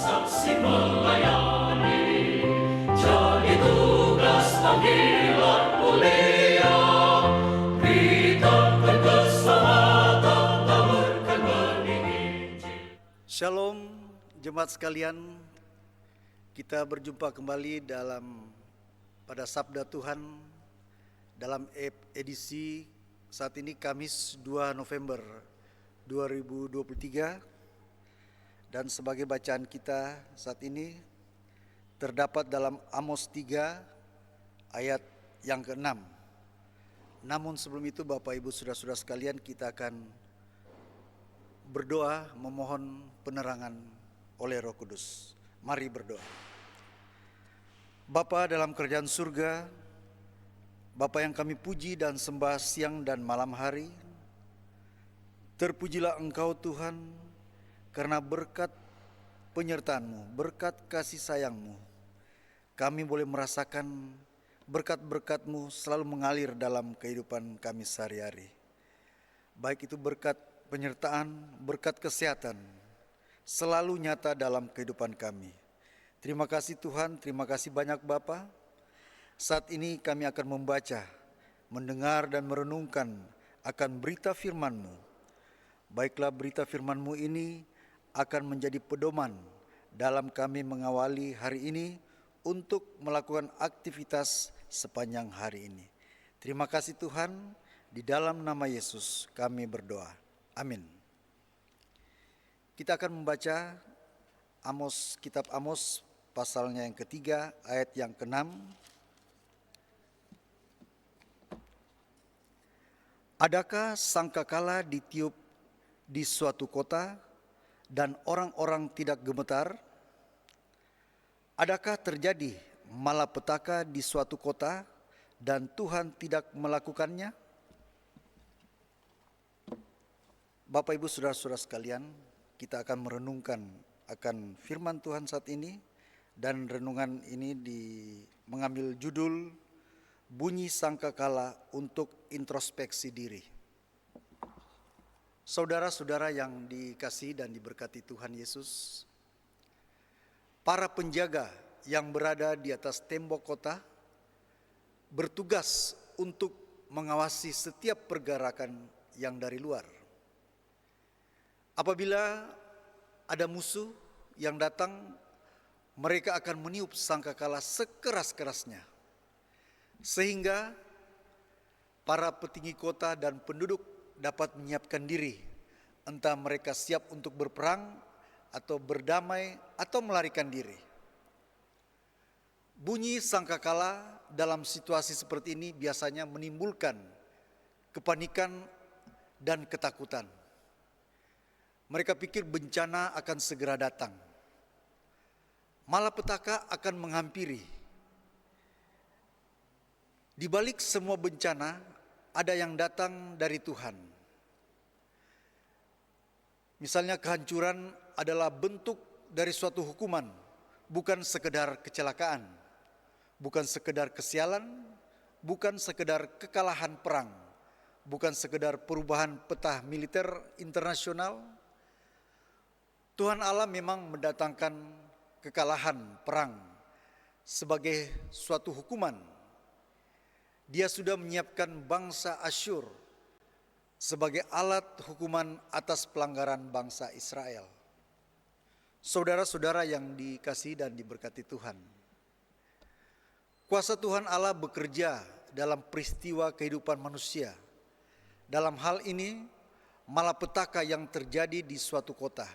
saksi melayani, jadi tugas panggilan mulia, beritakan keselamatan, taburkan benih Injil. Shalom jemaat sekalian, kita berjumpa kembali pada Sabda Tuhan dalam edisi saat ini Kamis 2 November 2023, dan sebagai bacaan kita saat ini terdapat dalam Amos 3 ayat yang ke-6. Namun sebelum itu Bapak Ibu Saudara-saudara sekalian, kita akan berdoa memohon penerangan oleh Roh Kudus. Mari berdoa. Bapa dalam kerajaan surga, Bapa yang kami puji dan sembah siang dan malam hari, terpujilah Engkau Tuhan, karena berkat penyertaan-Mu, berkat kasih sayang-Mu, kami boleh merasakan berkat-berkat-Mu selalu mengalir dalam kehidupan kami sehari-hari. Baik itu berkat penyertaan, berkat kesehatan, selalu nyata dalam kehidupan kami. Terima kasih Tuhan, terima kasih banyak Bapa. Saat ini kami akan membaca, mendengar dan merenungkan akan berita firman-Mu. Baiklah, berita firman-Mu ini akan menjadi pedoman dalam kami mengawali hari ini untuk melakukan aktivitas sepanjang hari ini. Terima kasih Tuhan, di dalam nama Yesus kami berdoa. Amin. Kita akan membaca kitab Amos pasalnya yang ketiga ayat yang ke-6. Adakah sangkakala ditiup di suatu kota dan orang-orang tidak gemetar? Adakah terjadi malapetaka di suatu kota dan Tuhan tidak melakukannya? Bapak Ibu Saudara-saudara sekalian, kita akan merenungkan akan firman Tuhan saat ini, dan renungan ini mengambil judul Bunyi Sangkakala untuk Introspeksi Diri. Saudara-saudara yang dikasihi dan diberkati Tuhan Yesus, para penjaga yang berada di atas tembok kota bertugas untuk mengawasi setiap pergerakan yang dari luar. Apabila ada musuh yang datang, mereka akan meniup sangkakala sekeras-kerasnya, sehingga para petinggi kota dan penduduk dapat menyiapkan diri, entah mereka siap untuk berperang atau berdamai atau melarikan diri. Bunyi sangkakala dalam situasi seperti ini biasanya menimbulkan kepanikan dan ketakutan. Mereka pikir bencana akan segera datang. Malapetaka akan menghampiri. Di balik semua bencana, ada yang datang dari Tuhan. Misalnya kehancuran adalah bentuk dari suatu hukuman, bukan sekedar kecelakaan, bukan sekedar kesialan, bukan sekedar kekalahan perang, bukan sekedar perubahan peta militer internasional. Tuhan Allah memang mendatangkan kekalahan perang sebagai suatu hukuman. Dia sudah menyiapkan bangsa Asyur sebagai alat hukuman atas pelanggaran bangsa Israel. Saudara-saudara yang dikasihi dan diberkati Tuhan, kuasa Tuhan Allah bekerja dalam peristiwa kehidupan manusia. Dalam hal ini, malapetaka yang terjadi di suatu kota.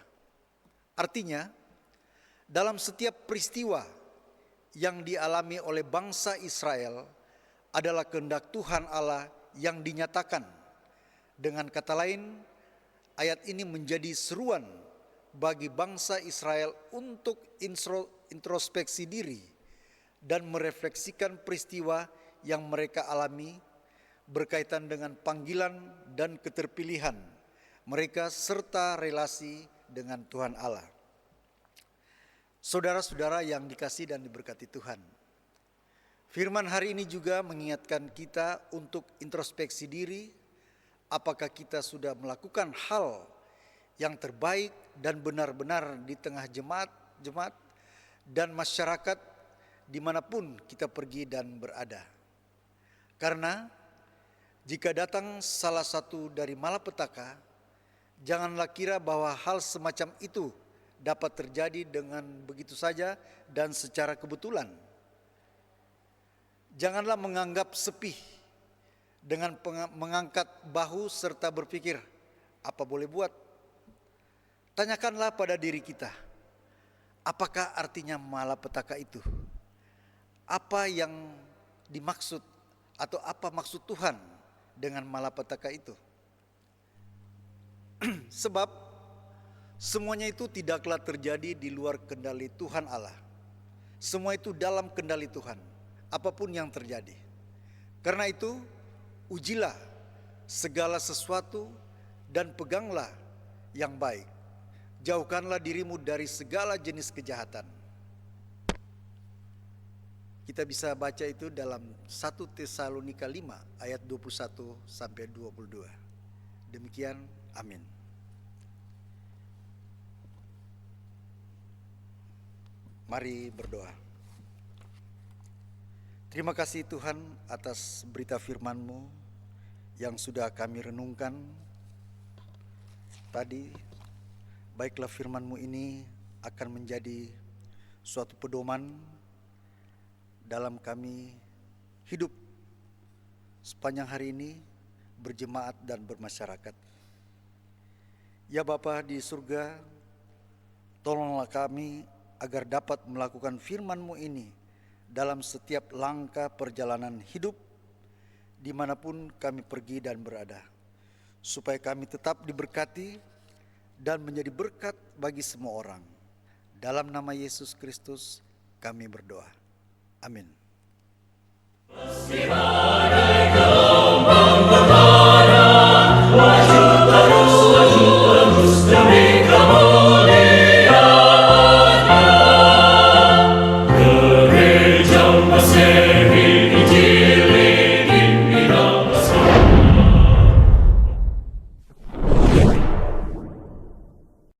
Artinya, dalam setiap peristiwa yang dialami oleh bangsa Israel adalah kehendak Tuhan Allah yang dinyatakan. Dengan kata lain, ayat ini menjadi seruan bagi bangsa Israel untuk introspeksi diri dan merefleksikan peristiwa yang mereka alami berkaitan dengan panggilan dan keterpilihan mereka serta relasi dengan Tuhan Allah. Saudara-saudara yang dikasihi dan diberkati Tuhan, firman hari ini juga mengingatkan kita untuk introspeksi diri. Apakah kita sudah melakukan hal yang terbaik dan benar-benar di tengah jemaat jemaat, dan masyarakat dimanapun kita pergi dan berada. Karena jika datang salah satu dari malapetaka, janganlah kira bahwa hal semacam itu dapat terjadi dengan begitu saja dan secara kebetulan. Janganlah menganggap sepi dengan mengangkat bahu serta berpikir, apa boleh buat? Tanyakanlah pada diri kita, apakah artinya malapetaka itu? Apa yang dimaksud atau apa maksud Tuhan dengan malapetaka itu? Sebab semuanya itu tidaklah terjadi di luar kendali Tuhan Allah. Semua itu dalam kendali Tuhan, apapun yang terjadi. Karena itu, ujilah segala sesuatu dan peganglah yang baik. Jauhkanlah dirimu dari segala jenis kejahatan. Kita bisa baca itu dalam 1 Tesalonika 5 ayat 21 sampai 22. Demikian, amin. Mari berdoa. Terima kasih Tuhan atas berita firman-Mu yang sudah kami renungkan tadi. Baiklah firman-Mu ini akan menjadi suatu pedoman dalam kami hidup sepanjang hari ini berjemaat dan bermasyarakat. Ya Bapa di surga, tolonglah kami agar dapat melakukan firman-Mu ini dalam setiap langkah perjalanan hidup dimanapun kami pergi dan berada, supaya kami tetap diberkati dan menjadi berkat bagi semua orang. Dalam nama Yesus Kristus kami berdoa. Amin.